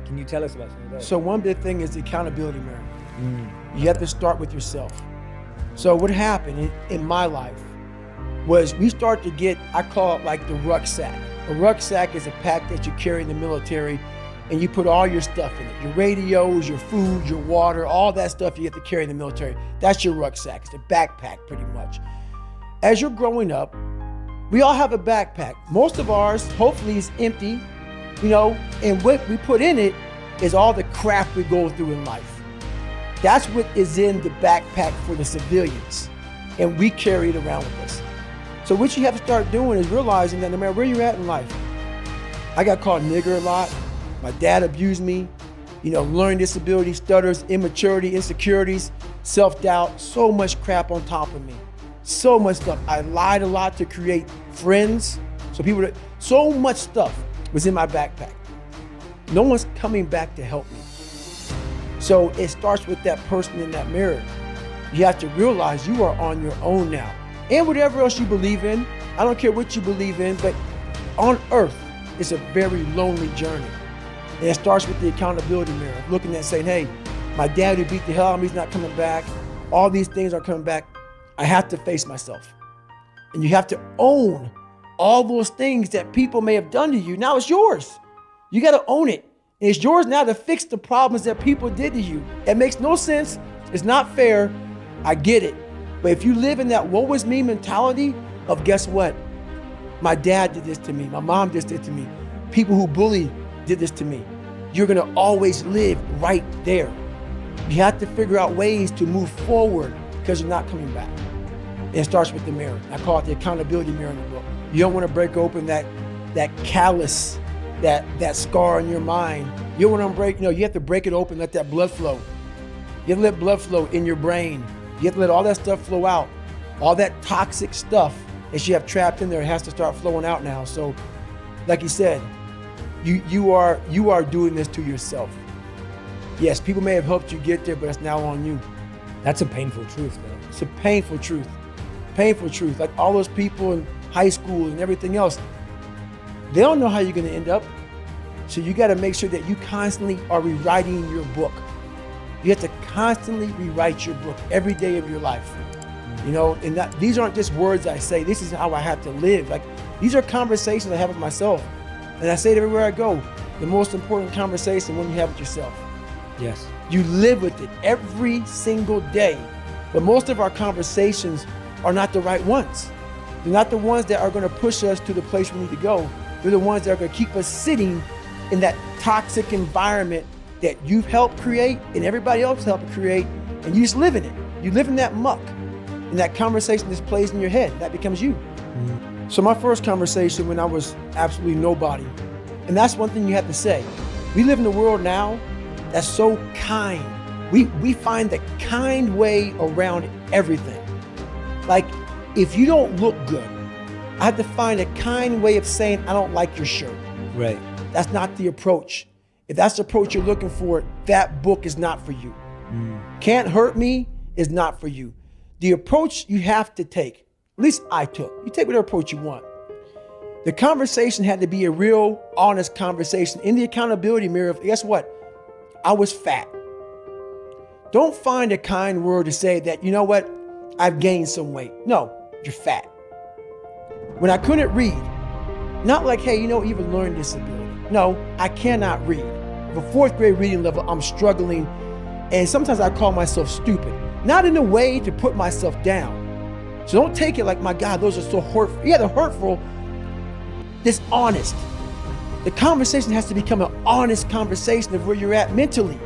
Can you tell us about some of those? So one big thing is the accountability mirror. You have to start with yourself. So what happened in my life was we start to get, I call it like the rucksack. A rucksack is a pack that you carry in the military and you put all your stuff in it. Your radios, your food, your water, all that stuff you have to carry in the military. That's your rucksack. It's a backpack pretty much. As you're growing up, we all have a backpack. Most of ours, hopefully, is empty, and what we put in it is all the crap we go through in life. That's what is in the backpack for the civilians, and we carry it around with us. So what you have to start doing is realizing that no matter where you're at in life, I got called nigger a lot. My dad abused me, learning disability, stutters, immaturity, insecurities, self-doubt, so much crap on top of me. So much stuff. I lied a lot to create friends. So much stuff was in my backpack. No one's coming back to help me. So it starts with that person in that mirror. You have to realize you are on your own now. And whatever else you believe in, I don't care what you believe in, but on earth, it's a very lonely journey. And it starts with the accountability mirror, looking at saying, hey, my dad who beat the hell out of me is not coming back. All these things are coming back. I have to face myself. And you have to own all those things that people may have done to you. Now it's yours. You got to own it. And it's yours now to fix the problems that people did to you. It makes no sense. It's not fair. I get it. But if you live in that woe is me mentality of guess what? My dad did this to me. My mom did this to me. People who bully did this to me. You're going to always live right there. You have to figure out ways to move forward because you're not coming back. And it starts with the mirror. I call it the accountability mirror in the book. You don't want to break open that callus, that scar in your mind. You don't want to break, you have to break it open, let that blood flow. You have to let blood flow in your brain. You have to let all that stuff flow out. All that toxic stuff that you have trapped in there has to start flowing out now. So, like you said, you are doing this to yourself. Yes, people may have helped you get there, but it's now on you. That's a painful truth, though. It's a painful truth. Painful truth. Like all those people in high school and everything else, they don't know how you're going to end up. So you got to make sure that you constantly are rewriting your book. You have to constantly rewrite your book every day of your life. And these aren't just words I say. This is how I have to live. Like these are conversations I have with myself. And I say it everywhere I go. The most important conversation when you have with yourself. Yes. You live with it every single day. But most of our conversations are not the right ones. They're not the ones that are going to push us to the place we need to go. They're the ones that are going to keep us sitting in that toxic environment that you've helped create and everybody else helped create, and you just live in it. You live in that muck, and that conversation just plays in your head. That becomes you. Mm-hmm. So my first conversation when I was absolutely nobody, and that's one thing you have to say. We live in a world now that's so kind. We find the kind way around everything. Like, if you don't look good, I have to find a kind way of saying, I don't like your shirt. Right. That's not the approach. If that's the approach you're looking for, that book is not for you. Can't Hurt Me is not for you. The approach you have to take, at least I took, you take whatever approach you want. The conversation had to be a real, honest conversation. In the accountability mirror, guess what? I was fat. Don't find a kind word to say that, you know what? I've gained some weight. No, you're fat. When I couldn't read, not like, hey, even learning disability. No, I cannot read. The 4th grade reading level, I'm struggling. And sometimes I call myself stupid. Not in a way to put myself down. So don't take it like, my God, those are so hurtful. Yeah, they're hurtful. It's honest. The conversation has to become an honest conversation of where you're at mentally.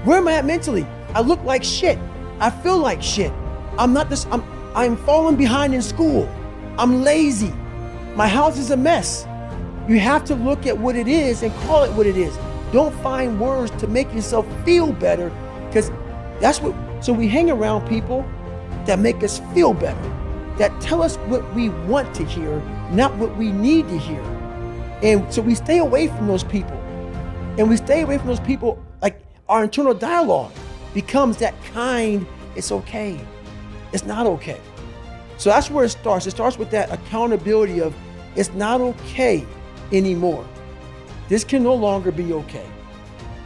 Where am I at mentally? I look like shit. I feel like shit. I'm falling behind in school. I'm lazy. My house is a mess. You have to look at what it is and call it what it is. Don't find words to make yourself feel better, because so we hang around people that make us feel better, that tell us what we want to hear, not what we need to hear. And so we stay away from those people. And we stay away from those people, like our internal dialogue becomes that kind, it's okay. It's not okay. So that's where it starts. It starts with that accountability of it's not okay anymore. This can no longer be okay.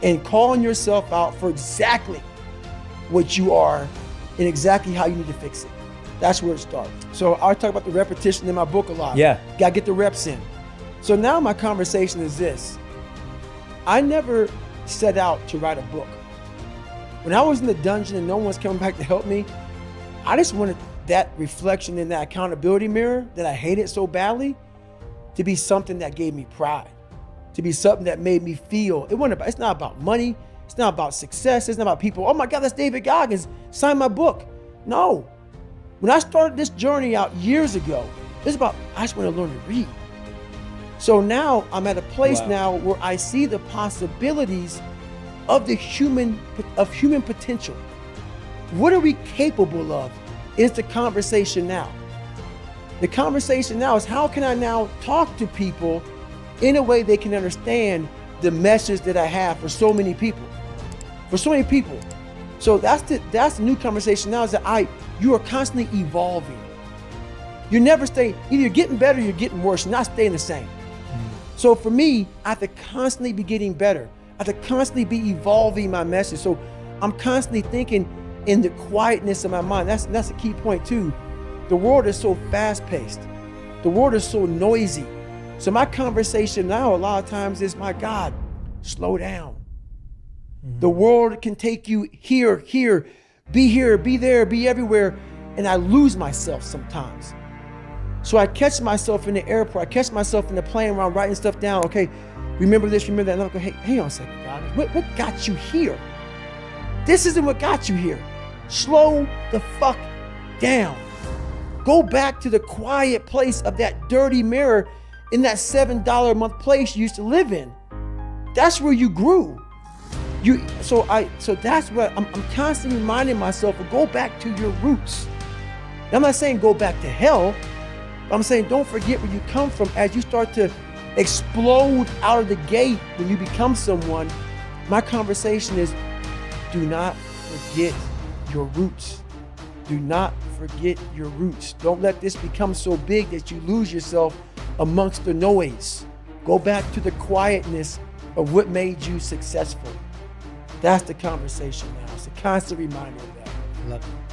and calling yourself out for exactly what you are and exactly how you need to fix it. That's where it starts. So I talk about the repetition in my book a lot. Yeah. Gotta get the reps in. So now my conversation is this. I never set out to write a book. When I was in the dungeon and no one was coming back to help me, I just wanted that reflection in that accountability mirror that I hated so badly to be something that gave me pride, to be something that made me feel, it's not about money, it's not about success, it's not about people, oh my God, that's David Goggins, sign my book. No. When I started this journey out years ago, it's about, I just want to learn to read. So now I'm at a place now where I see the possibilities of human potential. What are we capable of? Is the conversation now. The conversation now is how can I now talk to people in a way they can understand the message that I have for so many people. For so many people. So that's the new conversation now is that you are constantly evolving. You never stay, either you're getting better or you're getting worse, you're not staying the same. So for me, I have to constantly be getting better. I have to constantly be evolving my message. So I'm constantly thinking in the quietness of my mind. That's a key point too. The world is so fast-paced. The world is so noisy. So my conversation now a lot of times is, my God, slow down. Mm-hmm. The world can take you here, be there, be everywhere, and I lose myself sometimes. So I catch myself in the airport, I catch myself in the plane while I'm writing stuff down. Okay, remember this, remember that. And I go, hey, hang on a second, God. What got you here? This isn't what got you here. Slow the fuck down. Go back to the quiet place of that dirty mirror in that $7 a month place you used to live in. That's where you grew. So that's what I'm constantly reminding myself of. Go back to your roots. Now, I'm not saying go back to hell. I'm saying don't forget where you come from. As you start to explode out of the gate when you become someone, my conversation is, do not forget your roots. Do not forget your roots. Don't let this become so big that you lose yourself amongst the noise. Go back to the quietness of what made you successful. That's the conversation now. It's a constant reminder of that. Love it.